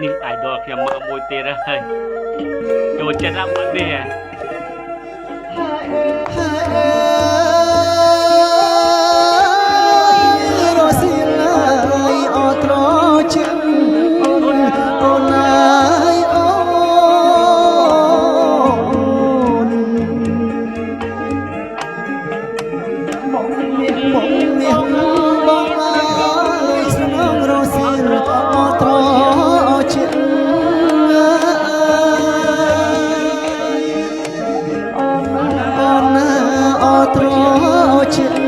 នេះ idol ខ្ញុំមើលមួយទៀតហើយចូលចិត្តណាស់បាត់នេះរស់ស៊ីឡាយអត់ត្រជាងអូនណាយអូនមកនេះបងអើយស្នងរស់ស៊ីអត់ត្រជាងត្រជា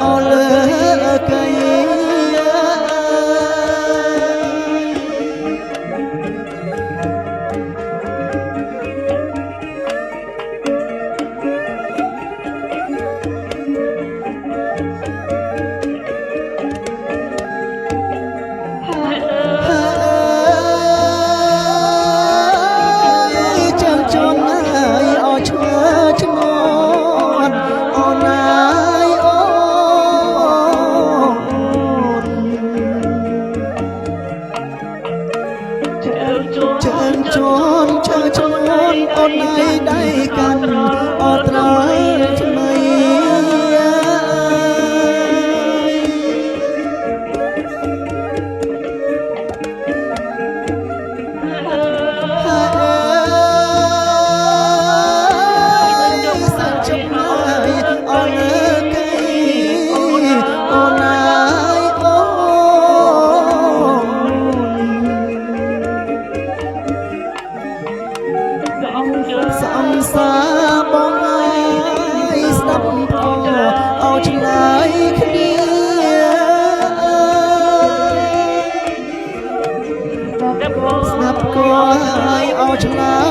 អើលើកៃចាំជន់ហើយអោឈ្មោះឈ្មោះអូនណាយអូជើងជន់ឈើឈ្មោះអូនណាយដៃកាន់អត់ត្រៃថ្មីសំសាបងអើយស្ដាប់ផងអោឆ្លើយគ្នាស្ដាប់ក៏ហើយអោឆ្លើ